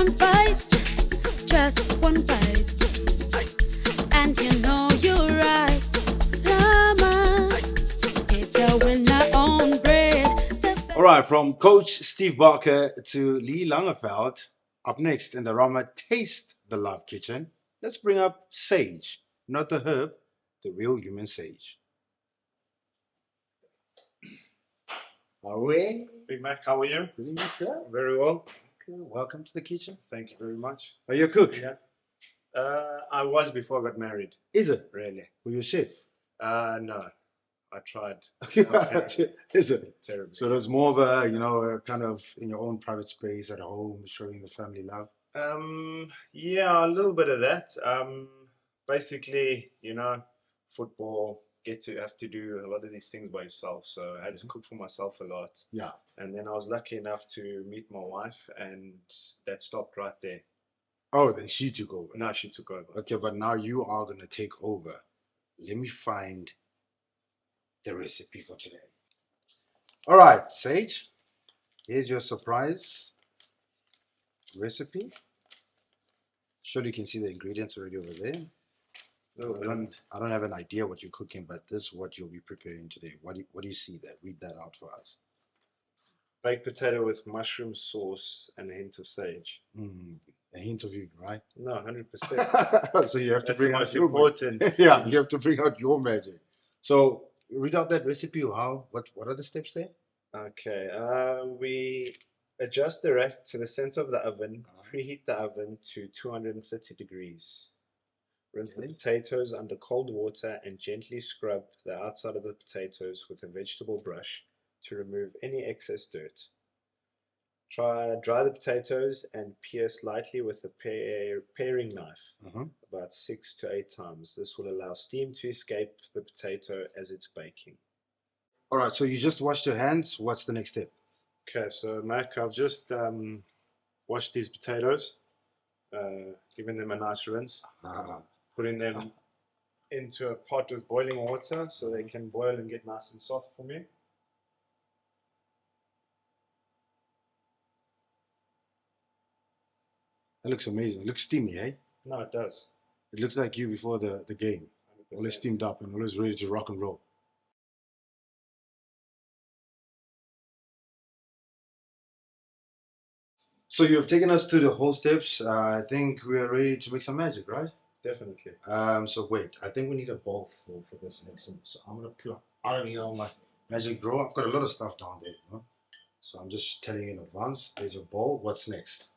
one bite, just one bite, and you know you're right. Rama, it's a winner on bread. All right, from Coach Steve Barker to Lee Langeveld, up next in the Rama Taste the Love Kitchen, let's bring up sage, not the herb, the real human sage. Are we? Big Mac, how are you? Pretty much, yeah. Very well. Okay, welcome to the kitchen. Thank you very much. Are you a cook? Yeah. I was before I got married. Is it? Really? Were you a chef? No. I tried. Is it? Terribly. So there's more of a, kind of in your own private space at home, showing the family love. Yeah, a little bit of that. Basically, football, have to do a lot of these things by yourself. So I had to cook for myself a lot. Yeah. And then I was lucky enough to meet my wife, and that stopped right there. Oh, then she took over. No, she took over. Okay, but now you are going to take over. Let me find the recipe for today. All right, Sage, here's your surprise recipe. Surely you can see the ingredients already over there. I don't have an idea what you're cooking, but this is what you'll be preparing today. What do you see there? Read that out for us. Baked potato with mushroom sauce and a hint of sage. A hint of you, right? No, 100%. So you have to That's bring the out most your important. yeah, you have to bring out your magic. So read out that recipe. What are the steps there? Okay, we adjust the rack to the center of the oven, preheat the oven to 230 degrees. Rinse the potatoes under cold water and gently scrub the outside of the potatoes with a vegetable brush to remove any excess dirt. Dry the potatoes and pierce lightly with a paring knife about 6 to 8 times. This will allow steam to escape the potato as it's baking. All right, so you just washed your hands. What's the next step? Okay, so Mac, I've just washed these potatoes, giving them a nice rinse, putting them into a pot with boiling water so they can boil and get nice and soft for me. That looks amazing. It looks steamy, eh? No, it does. It looks like you before the game. 100%. Always steamed up and always ready to rock and roll. So you've taken us through the whole steps. I think we are ready to make some magic, right? Definitely. So wait, I think we need a bowl for this next one. So I'm gonna pull out of here on my magic drawer. I've got a lot of stuff down there, So I'm just telling you in advance. There's your bowl. What's next?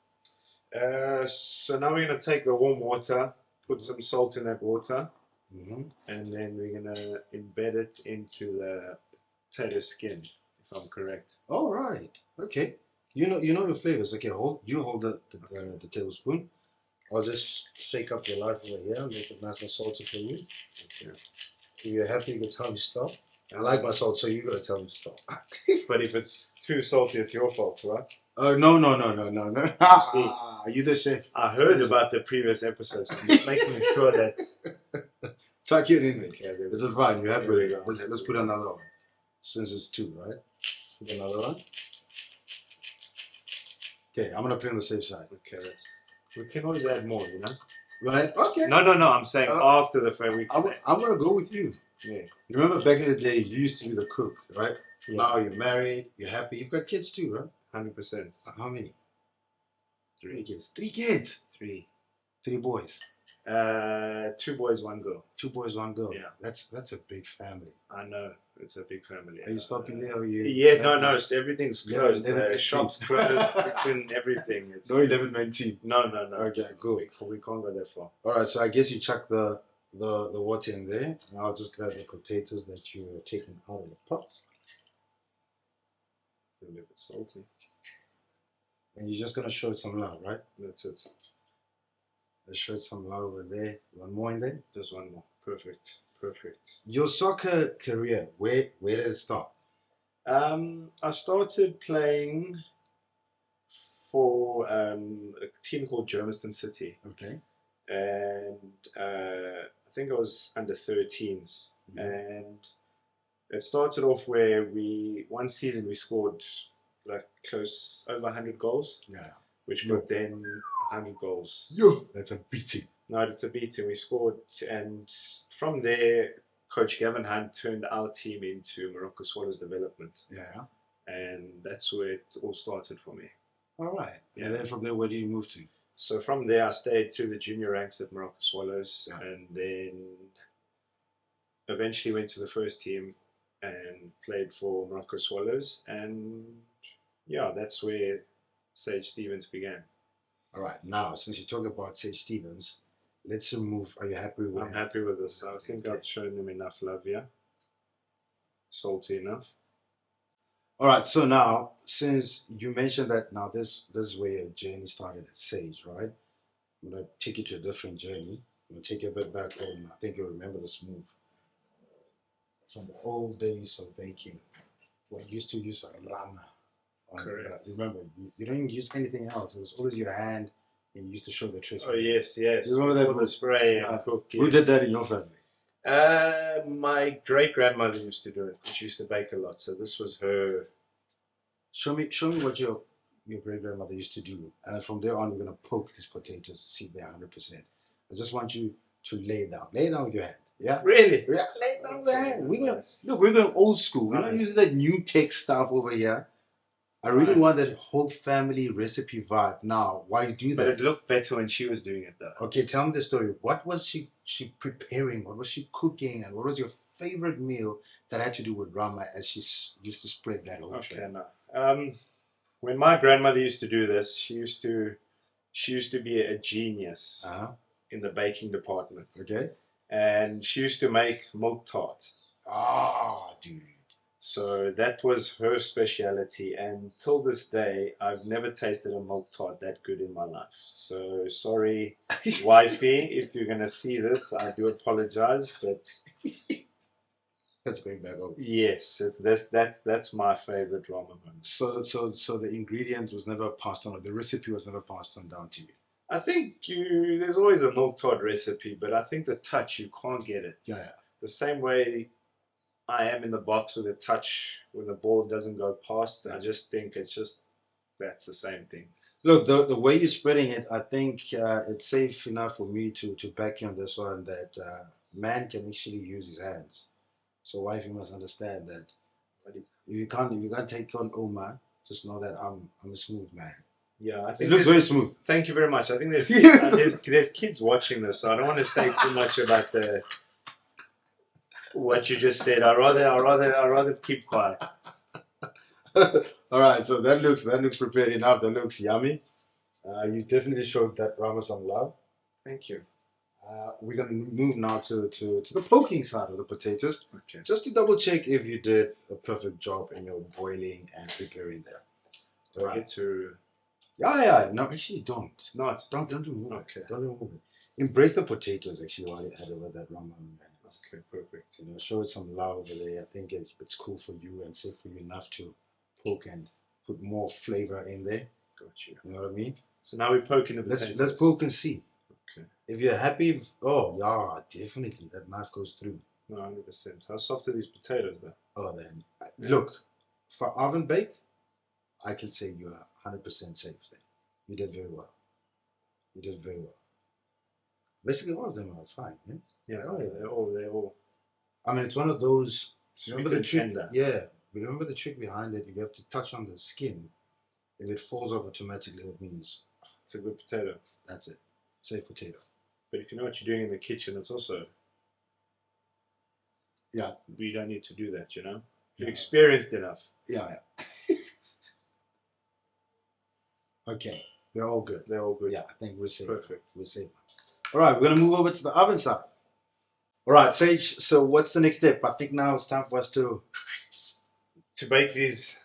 So now we're going to take the warm water, put some salt in that water, and then we're going to embed it into the potato skin, if I'm correct. All right. Okay. You know your flavors. Okay, hold the tablespoon. I'll just shake up your life over here, make it nice and salty for you. Okay. If you're happy, you can tell me stop. I like my salt, so you gotta tell me stop. But if it's too salty, it's your fault, right? Oh no. See, are you the chef? I heard about the previous episodes. I'm just making sure that. Chuck it in there. Okay, this is fine. You have it. Let's put another one. Since it's 2, right? Put another one. Okay, I'm gonna play on the safe side. Okay, we can always add more, Right? Okay. No. I'm saying after the fair week. I'm gonna go with you. Yeah. You remember back in the day, you used to be the cook, right? Yeah. Now you're married, you're happy. You've got kids too, right? 100%. How many? 3 kids. 3 kids. 3. 3 boys. 2 boys, 1 girl. 2 boys, 1 girl. Yeah. That's a big family. I know. It's a big family. Are you stopping there? Or are you? Yeah, no. Everything's closed. The 11 shop's closed. Kitchen, everything. It's no 11-man team. No. Okay, cool. We can't go that far. All right, so I guess you chuck the water in there, and I'll just grab the potatoes that you have taken out of the pot. It's a little bit salty. And you're just gonna show it some love, right? That's it. Let's show it some love over there. One more in there. Just 1 more. Perfect. Your soccer career, where did it start? I started playing for a team called Germiston City. Okay. And I think I was under 13s. And it started off where one season we scored like close over 100 goals. Yeah. Which got then 100 goals. Yo, that's a beating. No, it's a beating. We scored, and from there, Coach Gavin Hunt turned our team into Morocco Swallows development, Yeah. and that's where it all started for me. All right. Yeah. And then from there, where do you move to? So from there, I stayed through the junior ranks at Morocco Swallows, Yeah. and then eventually went to the first team and played for Morocco Swallows, and yeah, that's where Sage Stevens began. All right. Now, since you talk about Sage Stevens, let's move. Are you happy with I'm happy with this. I think I've shown them enough love, yeah. Salty enough. All right. So now, since you mentioned that now this is where your journey started at Sage, right? I'm gonna take you to a different journey. I'm gonna take you a bit back home. I think you'll remember this move from the old days of baking, where you used to use Rama. Correct. Remember, you don't use anything else. It was always your hand, and you used to show the trick. Oh yes, yes. You remember that With the spray and cook. Who did that in your family? My great grandmother used to do it. She used to bake a lot, so this was her. Show me what your great grandmother used to do, and from there on, we're gonna poke these potatoes, see if they're 100%. I just want you to lay it down with your hand. Yeah. Really? Yeah, lay it down with your hand. We're going old school. We're not using that new tech stuff over here. I really want that whole family recipe vibe. Now, why you do that? But it looked better when she was doing it, though. Okay, tell me the story. What was she preparing? What was she cooking? And what was your favorite meal that had to do with Rama as she used to spread that whole tray? Okay, no. When my grandmother used to do this, she used to be a genius in the baking department. Okay. And she used to make milk tart. Ah, dude. So that was her speciality, and till this day, I've never tasted a milk tart that good in my life. So sorry, wifey, if you're gonna see this, I do apologize, but let's bring back over. Yes, that's my favorite ramen moment. So the ingredient was never passed on, or the recipe was never passed on down to you. I think there's always a milk tart recipe, but I think the touch, you can't get it. Yeah. The same way I am in the box with a touch when the ball doesn't go past. I just think that's the same thing. Look, the way you're spreading it, I think it's safe enough for me to back you on this one that man can actually use his hands. So wife, you must understand that if you can't take on Omar, just know that I'm a smooth man. Yeah, I think it looks very smooth. Thank you very much. I think there's kids watching this, so I don't want to say too much about what you just said. I'd rather keep quiet. All right, so that looks prepared enough. That looks yummy. You definitely showed that Rama some love. Thank you. We're gonna move now to the poking side of the potatoes. Okay. Just to double check if you did a perfect job in your boiling and preparing there. All right. Yeah. No, actually, don't. Not. Don't remove it. Okay. Don't remove it. Embrace the potatoes actually while you had over that Rama. Okay, perfect. Show it some love over there. I think it's cool for you and safe for you enough to poke and put more flavor in there. Got you. You know what I mean? So now we're poking the potatoes. Let's poke and see. Okay. If you're happy, oh yeah, definitely that knife goes through. No, 100%. How soft are these potatoes though? Oh, then look, for oven bake, I can say you are 100% safe there. You did very well. Basically, all of them are fine. Yeah? Yeah, they're all. I mean, it's one of those. Remember the trick? Tender. Yeah, remember the trick behind it. You have to touch on the skin. If it falls off automatically, that means it's a good potato. That's it. Safe potato. But if you know what you're doing in the kitchen, it's also. Yeah. We don't need to do that, you know. You're experienced enough. Yeah. Okay, they're all good. Yeah, I think we're safe. Perfect. We're safe. All right, we're gonna move over to the oven side. All right, Sage. So what's the next step? I think now it's time for us to bake these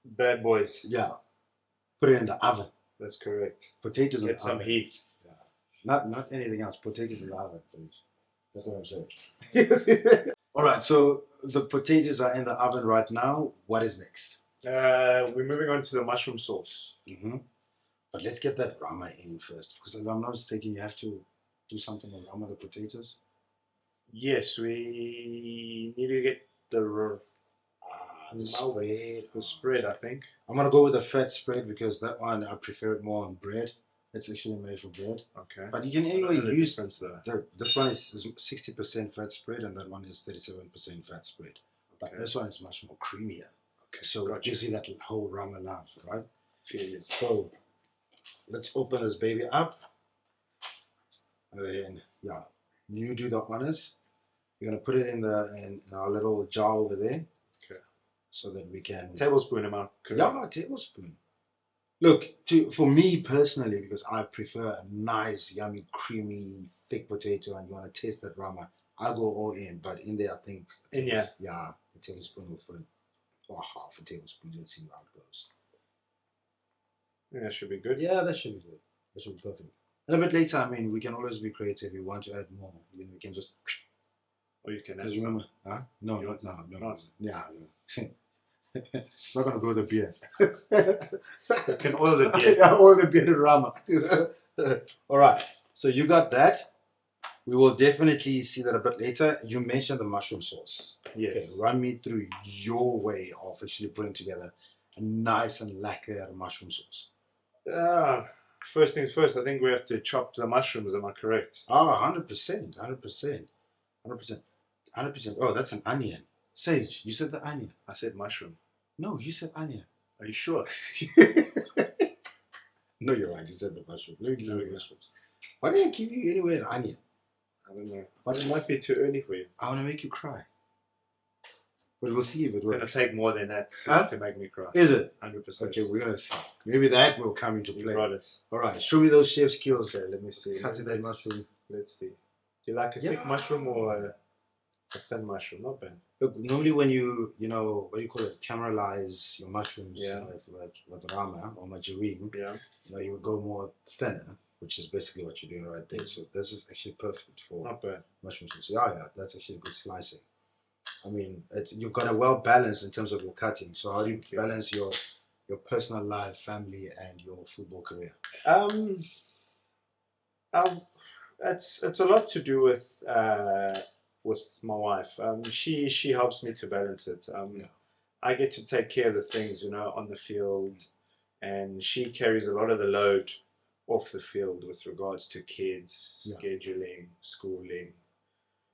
bad boys. Yeah, put it in the oven. That's correct. Potatoes in the oven. Get some heat. Yeah. Not anything else. Potatoes in the oven, Sage. That's what I'm saying. All right, so the potatoes are in the oven right now. What is next? We're moving on to the mushroom sauce. But let's get that Rama in first, because if I'm not mistaken, you have to do something with Rama, the potatoes. Yes, we need to get the spread. I think I'm gonna go with the fat spread because that one I prefer it more on bread. It's actually made for bread. Okay. But you can I don't anyway know the use difference though. this one is 60% fat spread, and that one is 37% fat spread. But Okay. this one is much more creamier. Okay. So it Gotcha. gives you that whole Rama love, right? Feel it. So let's open this baby up. And then, yeah, you do the honors. We're gonna put it in our little jar over there. Okay. So that we can. Tablespoon amount. Yeah, a tablespoon. Look, for me personally, because I prefer a nice, yummy, creamy, thick potato, and you want to taste that Rama, I go all in. But in there, I think yeah, a tablespoon will fit, or half a tablespoon. Let's see how it goes. Yeah, that should be good. Yeah, that should be good. That should be perfect. And a bit later, I mean, we can always be creative. If we want to add more, we can just. Or you can add. Because remember, huh? No, You not want now. No, not? yeah. It's not gonna go the beer. You can oil the beer. Yeah, oil the beer Rama. All right. So you got that. We will definitely see that a bit later. You mentioned the mushroom sauce. Yes. Okay, run me through your way of actually putting together a nice and lacquer mushroom sauce. First things first, I think we have to chop the mushrooms, am I correct? 100%. 100%. Oh, that's an onion. Sage, you said the onion. I said mushroom. No, you said onion. Are you sure? No, you're right. You said the mushroom. Let me give you No, the yeah. mushrooms. Why did I give you anyway an onion? I don't know. But it might be too early for you. I want to make you cry. But we'll see if it It's going to works. take more than that Huh? to make me cry. Is it? 100%. Okay, we're going to see. Maybe that will come into You play. got it. All right, show me those chef skills. Okay, let me see. Cutting that mushroom. Let's see. Do you like a thick Yeah. mushroom or a thin mushroom? Not bad. Look, normally when you what do you call it, caramelize your mushrooms Yeah. with Rama or margarine, Yeah. you would go more thinner, which is basically what you're doing right there. So this is actually perfect for Not bad. mushroom sauce. Yeah, that's actually good slicing. I mean, you've got a well balance in terms of your cutting. So how do you Thank you. balance your personal life, family, and your football career? It's a lot to do with my wife. She helps me to balance it. Yeah. I get to take care of the things, on the field, and she carries a lot of the load off the field with regards to kids, Yeah. scheduling, schooling.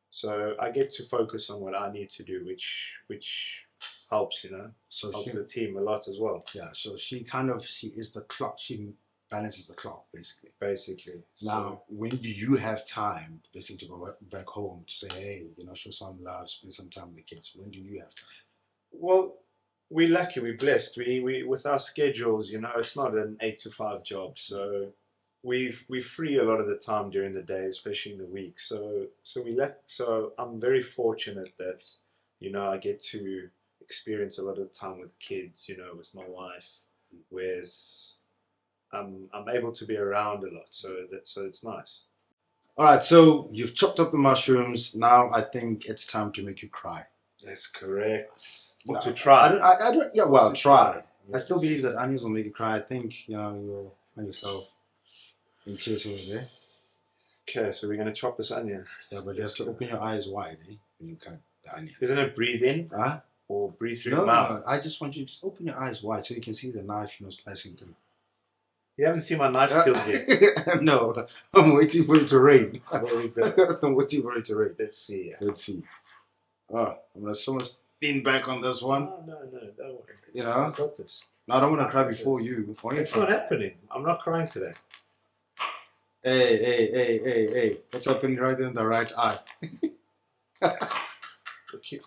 So I get to focus on what I need to do, which helps, So helps she, the team a lot as well, yeah. So she is the clock. She balances the clock basically. basically. Now, when do you have time, basically, to go back home to say, hey, show some love, spend some time with the kids? When do you have time? Well, we're lucky, we're blessed. We with our schedules, it's not an 8 to 5 job, so we free a lot of the time during the day, especially in the week. So I'm very fortunate that I get to experience a lot of time with kids, with my wife, whereas I'm able to be around a lot. So it's nice. All right, so you've chopped up the mushrooms. Now I think it's time to make you cry. That's correct. No, To try. I don't. Yeah, well, To try. I Yes. still believe that onions will make you cry. I think you'll find yourself in tears over there. Okay, so we're gonna chop this onion. Yeah, but you have to open your eyes wide, when you cut the onion. Isn't it breathe in Huh? or breathe through No, your mouth? I just want you to just open your eyes wide so you can see the knife, slicing through. You haven't seen my knife skills yet. No, I'm waiting for it to rain. There we go. I'm waiting for it to rain. Let's see. Let's see. I'm gonna so much thin back on this one. No, don't worry. I I got this. No, I don't want to cry before you. It's not happening. I'm not crying today. Hey. What's happening right in the right eye? Look here.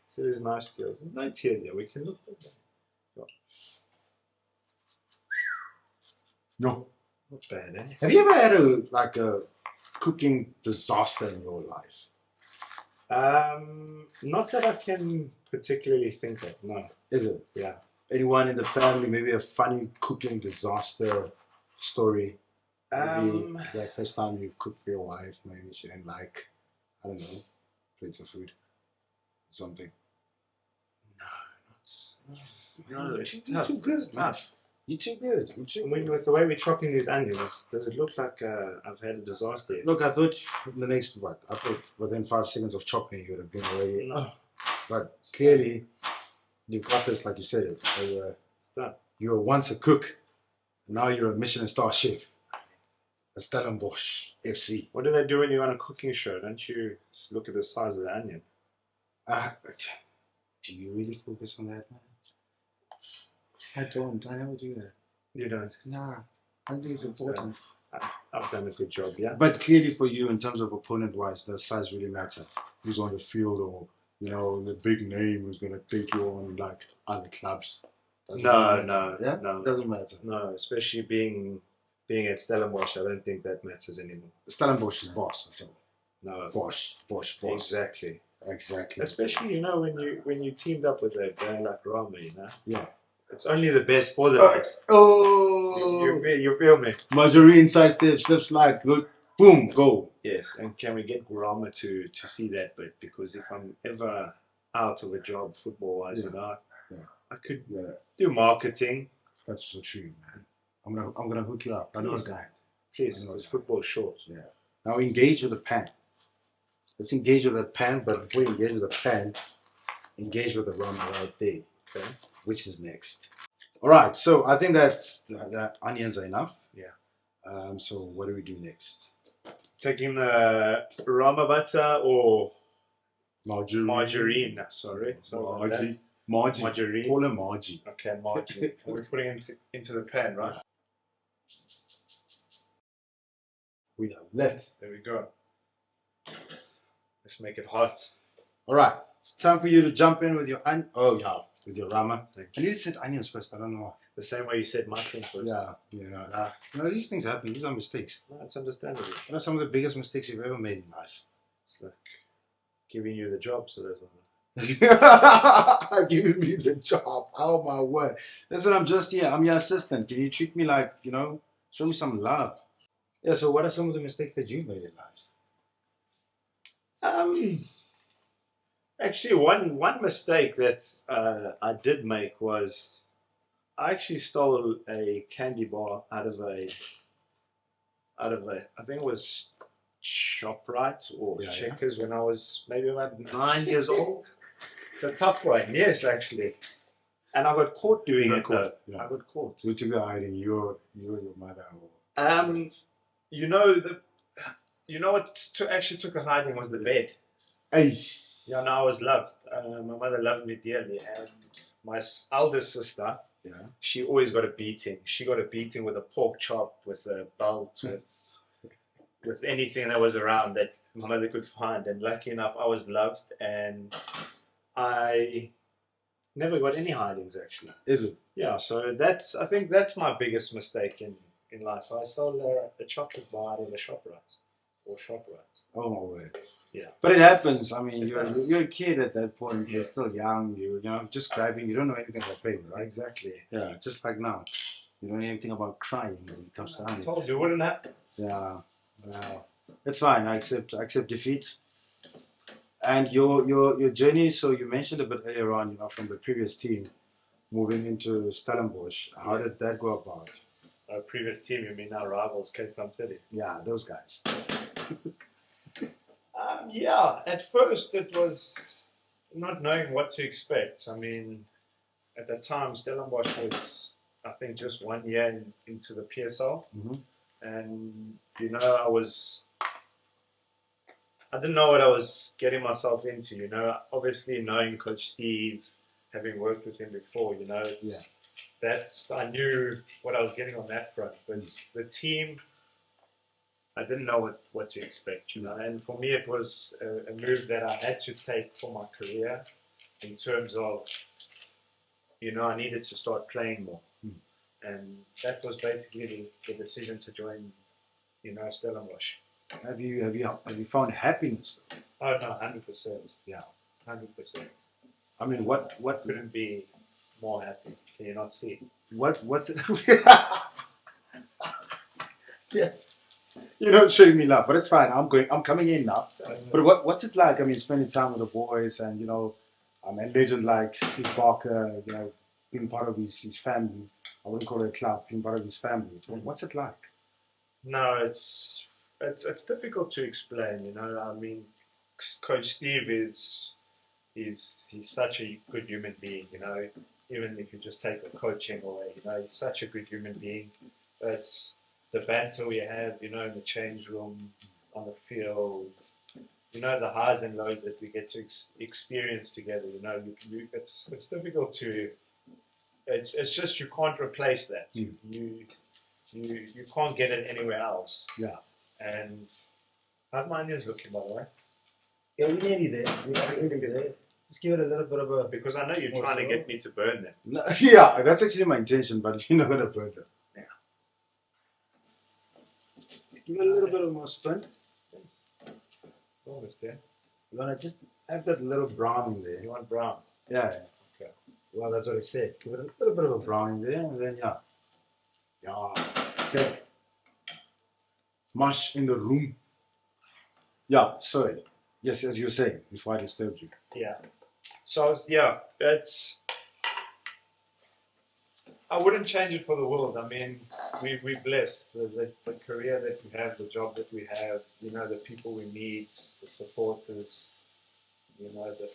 So there's knife skills. There's no tears here. We can look at them. No. Not bad, eh? Have you ever had a cooking disaster in your life? Not that I can particularly think of. No. Is it? Yeah. Anyone in the family, maybe a funny cooking disaster story? Maybe the first time you've cooked for your wife, maybe she didn't like, I don't know, plates of food, something. No, it's You're tough. too good, It's man. tough. You're too good. You're too I mean, good. with the way we're chopping these onions, does it look like I've had a disaster yet? Look, I thought I thought within 5 seconds of chopping you would have been already. No. But clearly, you've got this, like you said, It's done. You were once a cook, and now you're a Michelin star chef at Stellenbosch FC. What do they do when you're on a cooking show? Don't you look at the size of the onion? Do you really focus on that, man? I don't. I never do that. You don't. Nah, I don't think it's important. I've done a good job, yeah. But clearly for you, in terms of opponent-wise, does size really matter? Who's on the field, or the big name who's going to take you on like other clubs? No, yeah, no, doesn't matter. No, especially being at Stellenbosch, I don't think that matters anymore. Stellenbosch is boss, I think. No, Bosch. Exactly. Exactly. Especially when you teamed up with a guy like Rama, Yeah. it's only the best for the best. Oh, you feel me? Margarine side step slide, good, boom, go. Yes, and can we get Rama to see that bit? Because if I'm ever out of a job football-wise, I could do marketing. That's so true, man. I'm gonna hook you up. I know a guy. Please, because football is short. Yeah. Now engage with the pen. Let's engage with the pen, but before you engage with the pen, engage with the Rama right there. Okay. Which is next? All right. So I think that's the onions are enough. Yeah. So what do we do next? Taking the Rama butter or margarine. Sorry. Margarine. Call her Margie. Okay, margarine. We're putting it into the pan, right? We have lit. There we go. Let's make it hot. All right. It's time for you to jump in with your onion. Oh yeah, with your Rama. Thank I you. need to say onions first. I don't know why. The same way you said mushroom first. Yeah. These things happen. These are mistakes. No, it's understandable. What are some of the biggest mistakes you've ever made in life? It's like giving you the job, so that's one. Giving me the job. Oh my word. Listen, I'm just here. I'm your assistant. Can you treat me like, show me some love? Yeah, so what are some of the mistakes that you've made in life? Actually, one mistake that I did make was I actually stole a candy bar out of a I think it was ShopRite or Checkers when I was maybe about 9 years old. It's a tough one, yes, actually. And I got caught doing it though. Yeah. I got caught. So to be hiding you and your mother. What actually took the hiding was the bed. Hey. Yeah, no, I was loved. My mother loved me dearly, and my eldest sister, she always got a beating. She got a beating with a pork chop, with a belt, with anything that was around that my mother could find. And lucky enough, I was loved, and I never got any hidings actually. Is it? Yeah, so I think that's my biggest mistake in life. I stole a chocolate bar out of a ShopRite or ShopRite. Oh my word. Yeah. But it happens. I mean, you're a kid at that point. You're still young. You're just grabbing. You don't know anything about pain, right? Exactly. Yeah, just like now. You don't know anything about crying when it comes to I onions. told you, wouldn't happen. Yeah. Wow. It's fine. I accept defeat. And your journey. So you mentioned a bit earlier on, from the previous team, moving into Stellenbosch. How did that go about? Our previous team, you mean our rivals, Cape Town City? Yeah, those guys. At first it was not knowing what to expect. I mean, at that time, Stellenbosch was, I think, just 1 year into the PSL. Mm-hmm. And, I didn't know what I was getting myself into, Obviously, knowing Coach Steve, having worked with him before, I knew what I was getting on that front. But the team, I didn't know what to expect, And for me, it was a move that I had to take for my career in terms of, I needed to start playing more. And that was basically the decision to join, Stellenbosch. Have you found happiness? Oh no, 100%. Yeah, 100%. I mean, what Couldn't be more happy. Can you not see? What's it? Yes. You're not showing me love, but it's fine. I'm coming in now. But what's it like? I mean, spending time with the boys and a legend like Steve Barker, being part of his family. I wouldn't call it a club, being part of his family. What's it like? No, it's difficult to explain. I mean, Coach Steve he's such a good human being. even if you just take the coaching away, you know, he's such a good human being. It's the banter we have, you know, in the change room, on the field, you know, the highs and lows that we get to experience together. You know, it's difficult to. It's just you can't replace that. You can't get it anywhere else. Yeah. And how's my onions looking, by the way? Yeah, we're nearly there. We're nearly there. Just give it a little bit of a. Because I know you're trying to get me to burn them. No, yeah, that's actually my intention, but you're not gonna burn them. Yeah. Give it a little bit of more spin. Almost there. You wanna just have that little brown in there. You want brown? Yeah. Okay. Well, that's what I said. Give it a little bit of a brown in there, and then yeah. Okay. Mush in the room. Yeah. Sorry. Yes, as you were saying before I disturbed you. Yeah. So it's. I wouldn't change it for the world. I mean, we're blessed. The career that we have, the job that we have, you know, the people we meet, the supporters, you know, the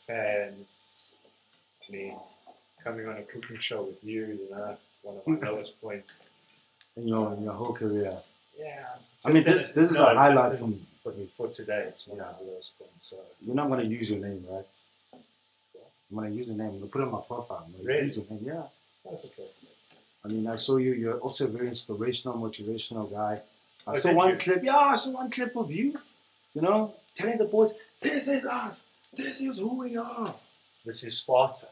fans. I mean, coming on a cooking show with you, you know, one of my lowest points. In your whole career. Yeah. I mean, this is a highlight for today. It's one of the lowest points. So. You're not gonna use your name, right? I'm gonna use your name. I'm gonna put it on my profile. I'm gonna Really? use your name. Yeah. That's okay. I mean, I saw you. You're also a very inspirational, motivational guy. I saw did one you? clip. Yeah, I saw one clip of you. You know, telling the boys, "This is us. This is who we are." This is Sparta.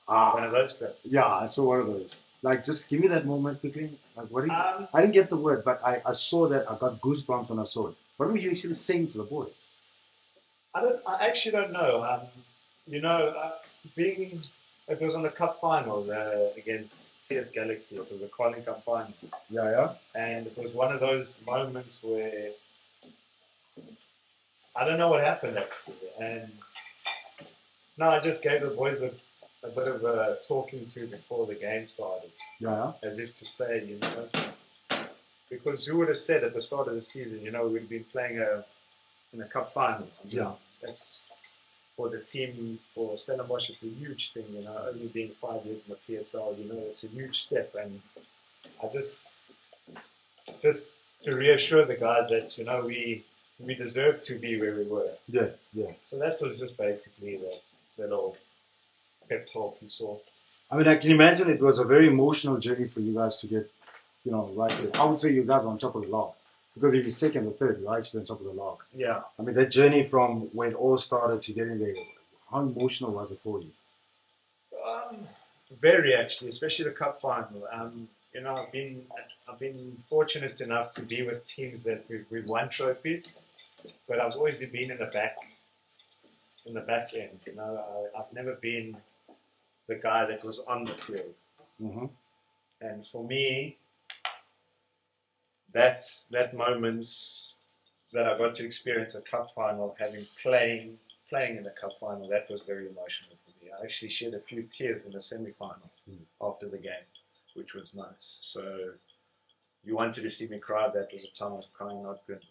One of those clips. Yeah, I saw one of those. Like, just give me that moment quickly. Like, what? I didn't get the word, but I saw that. I got goosebumps when I saw it. What were you actually saying to the boys? I actually don't know. You know, it was on the cup final against TS Galaxy. It was a Carling Cup final. Yeah. And it was one of those moments where I don't know what happened actually. And no, I just gave the boys a bit of a talking to before the game started. Yeah. As if to say, you know, because who would have said at the start of the season, you know, we'd been playing in a cup final. Yeah. That's for the team, for Stellenbosch, it's a huge thing, you know, only being 5 years in the PSL, you know, it's a huge step. And I just to reassure the guys that, you know, we deserve to be where we were. Yeah. So that was just basically the little pep talk you saw. I mean, I can imagine it was a very emotional journey for you guys to get, you know, right there. I would say you guys are on top of the log. Because if you're second or third, you're actually on top of the log. Yeah. I mean, that journey from when it all started to getting there, how emotional was it for you? Very actually, especially the cup final. You know, I've been fortunate enough to be with teams that we've won trophies, but I've always been in the back end. You know, I've never been the guy that was on the field. Mm-hmm. And for me, that moments that I got to experience a cup final, playing in the cup final, that was very emotional for me. I actually shed a few tears in the semi-final after the game, which was nice. So you wanted to see me cry. That was a time I was crying, not good,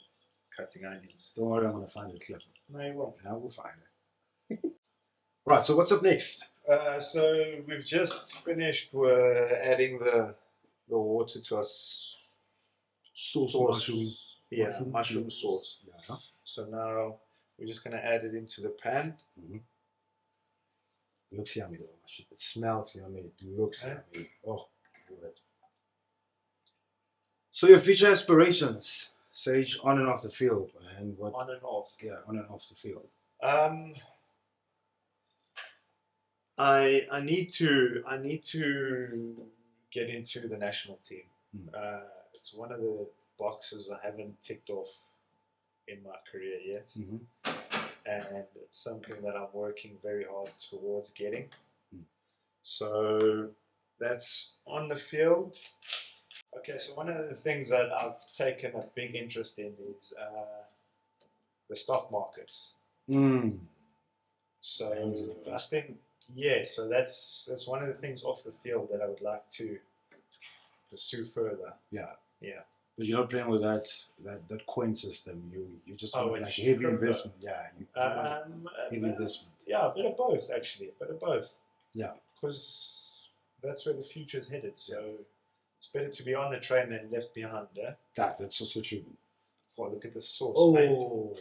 cutting onions. Don't worry, I'm going to find the clip. No, you won't. I will find it. Right, so what's up next? So we've just finished. We're adding the water to us. Sauce. Yeah, mushroom sauce. Yeah. So now we're just going to add it into the pan. Mm-hmm. It looks yummy though. It smells yummy. It looks yummy. Oh, good. So your future aspirations, Sage, on and off the field, and what? On and off. Yeah, on and off the field. I need to get into the national team. It's one of the boxes I haven't ticked off in my career yet, and it's something that I'm working very hard towards getting. So that's on the field. Okay, so one of the things that I've taken a big interest in is the stock markets. So I think, so that's one of the things off the field that I would like to pursue further. Yeah. But you're not playing with that coin system. You just want like heavy crypto. Investment. Yeah. Heavy investment. Yeah, a bit of both actually. A bit of both. Yeah. because that's where the future is headed. So it's better to be on the train than left behind. Eh? That's also true. Oh, look at the sauce, mate. Oh,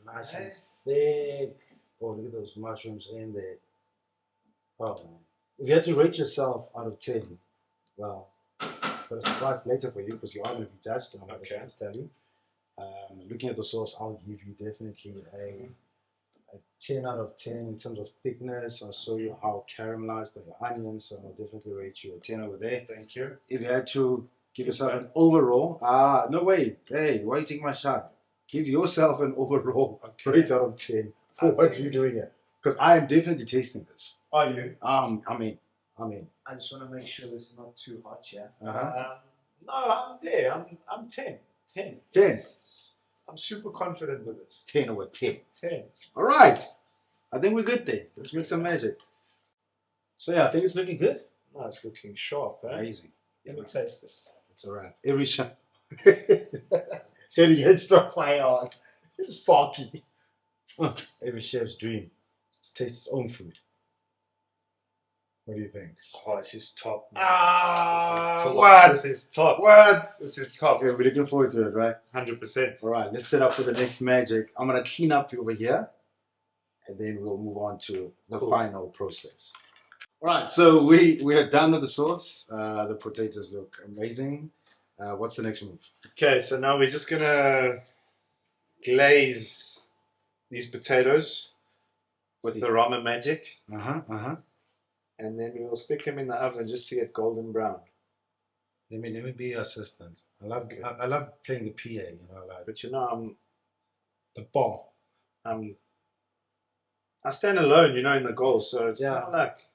nice and Eh? thick. Oh, look at those mushrooms in there. Oh, man. If you had to rate yourself out of 10, well, but it's surprise later for you because you are going to be judged. I'm Okay. going to tell you. Looking at the sauce, I'll give you definitely a 10 out of 10 in terms of thickness. I'll show you how caramelized are your onions, so I'll definitely rate you a 10 over there. Thank you. If you had to give yourself an overall, no way. Hey, why are you taking my shot? Give yourself an overall rate out of 10 for what you're doing here. Because I am definitely tasting this. Are you? I mean. I just want to make sure this is not too hot, yeah? Uh-huh. No, I'm there. I'm 10. 10. 10. I'm super confident with this. 10 over 10. 10. All right. I think we're good there. Let's make some magic. So yeah, I think it's looking good. No, it's looking sharp, eh? Amazing. Yeah, Let me taste this. it's a wrap. Every shot. Getting extra fire on. It's sparky. Every chef's dream is to taste his own food. What do you think? Oh, this is top. Man. Ah, this is top. what? This is top. What? This is top. Okay, we're looking forward to it, right? 100%. All right, let's set up for the next magic. I'm gonna clean up over here, and then we'll move on to the final process. All right, so we are done with the sauce. The potatoes look amazing. What's the next move? Okay, so now we're just gonna glaze these potatoes with the Rama magic, and then we'll stick them in the oven just to get golden brown. Let me be your assistant. I love playing the PA. You know, like But you know, the bomb. I stand alone, you know, in the goal, so it's not like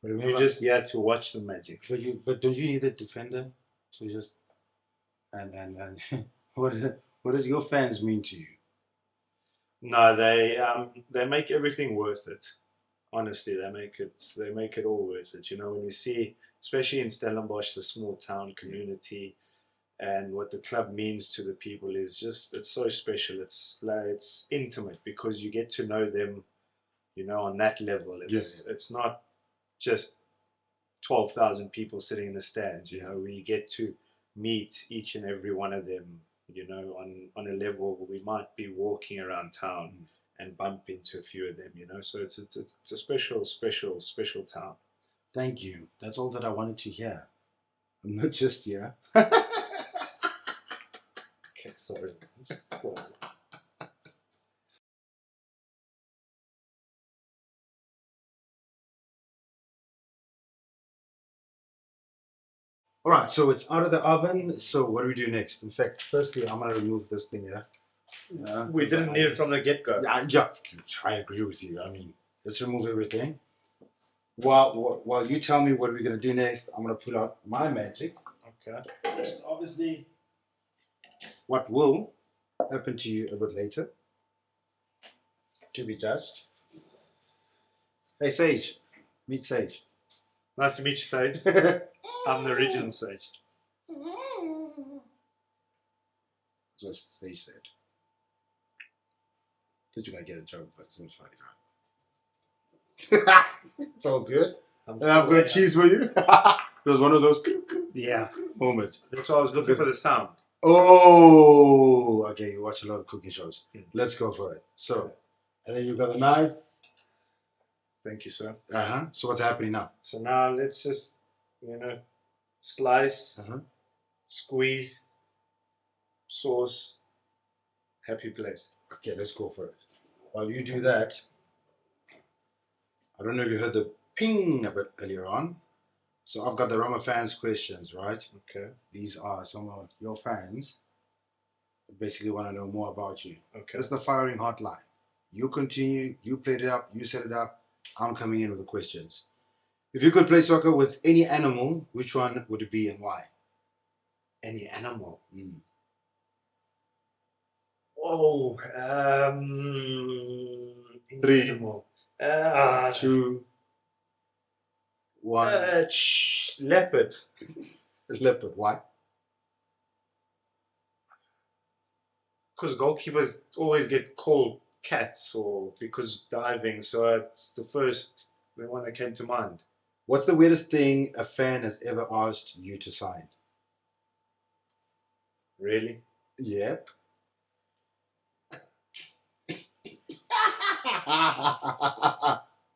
But remember, you're just here to watch the magic. But don't you need a defender to just and what does your fans mean to you? No, they make everything worth it. Honestly, they make it all worth it. You know, when you see, especially in Stellenbosch, the small town community, and what the club means to the people is just, it's so special. It's like, it's intimate because you get to know them, you know, on that level. It's not just 12,000 people sitting in the stands. You know, we get to meet each and every one of them, you know, on a level where we might be walking around town and bump into a few of them, you know. So it's a special town. Thank you. That's all that I wanted to hear. I'm not just here. Okay, sorry. All right, so it's out of the oven. So what do we do next? In fact, firstly, I'm gonna remove this thing here. We didn't need it from the get-go. Yeah, I agree with you. I mean, let's remove everything. While you tell me what we're gonna do next, I'm gonna pull out my magic. Okay. Obviously, what will happen to you a bit later, to be judged. Hey, Sage. Meet Sage. Nice to meet you, Sage. I'm the original Sage. That's what Sage said. Did you gonna get a joke, but it's not funny, right? It's all good. I've got cheese for you. It was one of those moments. That's why I was looking for the sound. Oh, okay. You watch a lot of cooking shows. Let's go for it. So, and then you've got the knife. Thank you, sir. So what's happening now? So now let's just, you know, slice, squeeze, sauce, happy place. Okay, let's go for it. While you do that, I don't know if you heard the ping a bit earlier on. So I've got the Rama fans questions, right? Okay. These are some of your fans that basically want to know more about you. Okay. That's the firing hotline. You continue, you played it up, you set it up. I'm coming in with the questions. If you could play soccer with any animal, which one would it be and why? Any animal? Oh, 3, Animal. 2, 1. Leopard. Leopard. Why? Because goalkeepers always get called cats or because diving, so it's the first The one that came to mind. What's the weirdest thing a fan has ever asked you to sign? Really? Yep.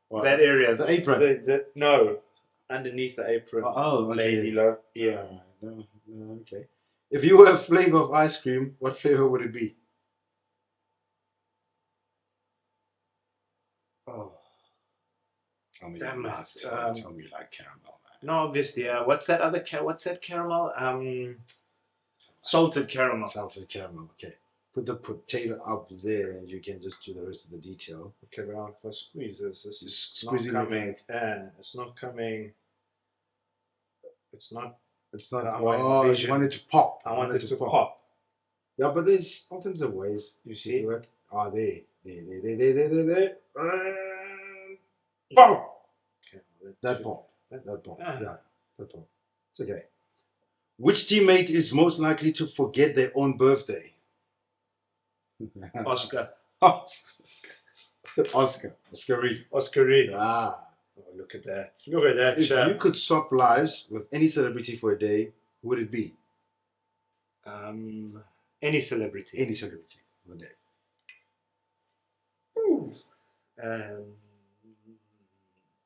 What? That area. The apron. No. Underneath the apron. Oh, okay. Lady low. Yeah. No, okay. If you were a flavor of ice cream, what flavor would it be? Oh. Tell me Damn you it. like, tell me you like caramel, man. No, obviously. What's that other what's that caramel? Salted caramel. Salted caramel, okay. Put the potato up there and you can just do the rest of the detail. Okay, but if I squeeze this, this is Squeezing not it coming. And it's not coming. It's not. It's not, I oh, you want it to pop. I want it to pop. Yeah, but there's all kinds of ways. You see? Do it. Oh, there. Pop! Okay, well, That pop. That pop. Ah. Yeah, that pop. It's okay. Which teammate is most likely to forget their own birthday? Oscar. Oscar Reed. Oscar Reed. Ah. Oh, look at that. Look at that, If chap. you could swap lives with any celebrity for a day, who would it be? Any celebrity. Any celebrity for the day.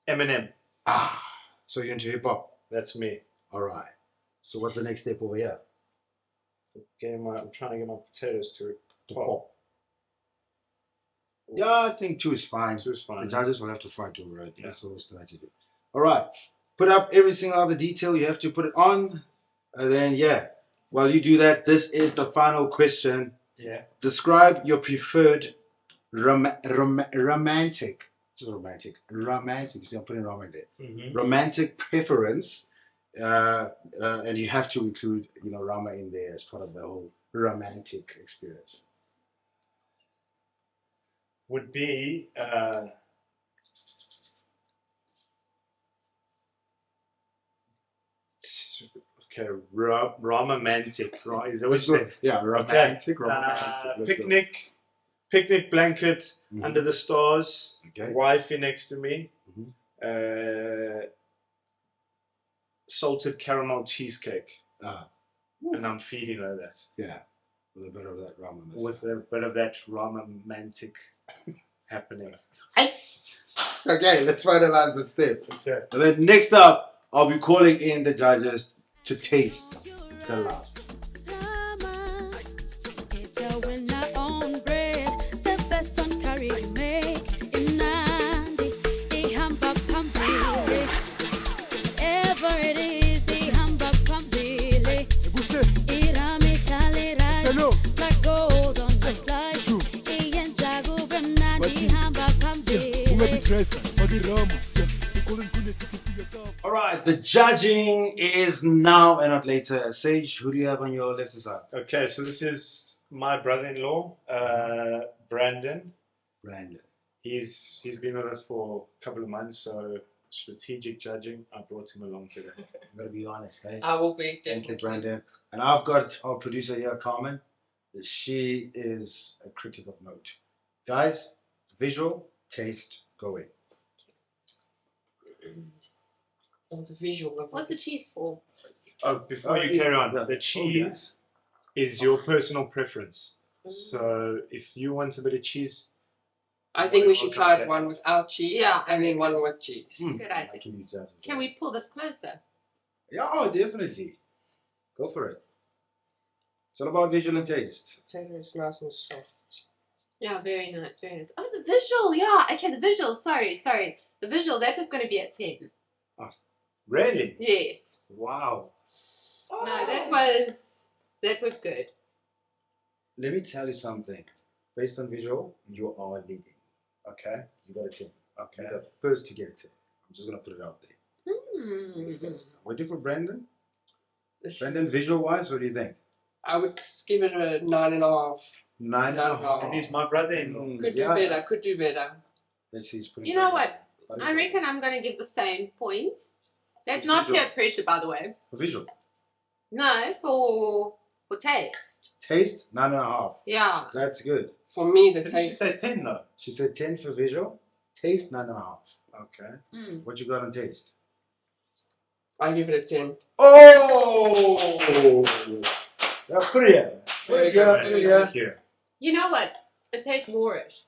Eminem. Ah. So you're into hip hop. That's me. All right. So what's the next step over here? I'm trying to get my potatoes to pop. Pop. Yeah, I think two is fine. Two is fine. The judges will have to fight over it. Yeah. That's all it's trying to do. All right. Put up every single other detail. You have to put it on. And then, yeah. While you do that, this is the final question. Yeah. Describe your preferred romantic. Just romantic. Romantic. You see, I'm putting Rama there. Mm-hmm. Romantic preference. And you have to include, Rama in there as part of the whole romantic experience. Would be okay, romantic, right? Is that what you say? Yeah, romantic. Picnic blanket Mhm. under the stars, Okay. wifey next to me, Mhm. salted caramel cheesecake, Ah, and I'm feeding her that yeah. With a bit of that Rama. with a bit of that romantic happening. Okay, let's finalize the step. Okay. And then next up, I'll be calling in the judges to taste the love. Rama, it's a winner on bread, the best on curry you make. Inandi, ihamba phambili. Whatever it is, ihamba phambili. Irami khali right, like gold on the slice. Iyenza kube mnandi, ihamba phambili. All right, the judging is now and not later. Sage, who do you have on your left side? Okay, so this is my brother-in-law, Brandon. Brandon. He's been with us for a couple of months, so strategic judging. I brought him along today. I'm going to be honest, eh? I will be, Thank you, definitely. Brandon. And I've got our producer here, Carmen. She is a critic of note. Guys, visual, taste, go in. What's the visual of What's the cheese for? Oh, before you carry on, the cheese is your personal preference. So if you want a bit of cheese, I think we should try Okay. one without cheese, Yeah. and then one with cheese. Mm, Good idea. liking these judges. Can we pull this closer? Yeah, oh, definitely. Go for it. It's all about visual and taste. Potato is nice and soft. Yeah, very nice, very nice. Oh, the visual, yeah. Okay, the visual, sorry. The visual, that was going to be at 10. really? Yes. Wow. No, that was good. Let me tell you something. Based on visual, you are leading. Okay. You got a 10. Okay. You're the first to get a 10. I'm just going to put it out there. You're the Hmm. first. Waiting for Brandon? This Brandon, is- visual wise, what do you think? I would give it a 9.5. 9.5. And he's my brother-in-law. Could do better. Could do better. Let's see. He's putting You know pressure. what? do you I think? reckon I'm going to give the same point. That's It's not visual. peer pressure, by the way. For visual. No, for taste. Taste, 9.5. Yeah. That's good. For me, the Did she taste. say 10 though? She said 10 for visual. Taste, 9.5. Okay. Mm. What you got on taste? I give it a 10. Oh! That's pretty. Very Yeah, good. yeah. Thank you. You know what? It tastes moreish.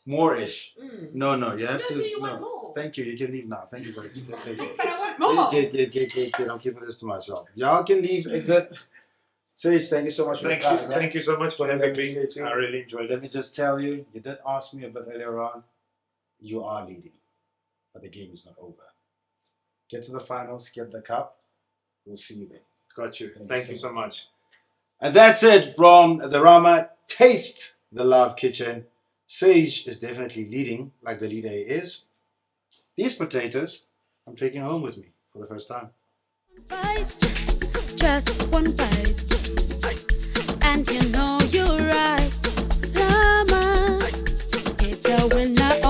More-ish. Mm. No, you have No, to. so you want more. Thank you. You can leave now. Thank you for this. Thank you. But I want more. Get. I'm keeping this to myself. Y'all can leave. Exit. Sage, thank you so much for Thank your time. you. man. Thank you so much for having me. Appreciate you. I really enjoyed Let me it. just tell you, you did ask me a bit earlier on. You are leading, but the game is not over. Get to the finals, get the cup. We'll see you then. Got you. Thank Thank you you so so much. And that's it from the Rama Taste the Love Kitchen. Sage is definitely leading, like the leader he is. These potatoes, I'm taking home with me for the first time. Bite, just one bite, and you know you're right. Rama, it's a winner.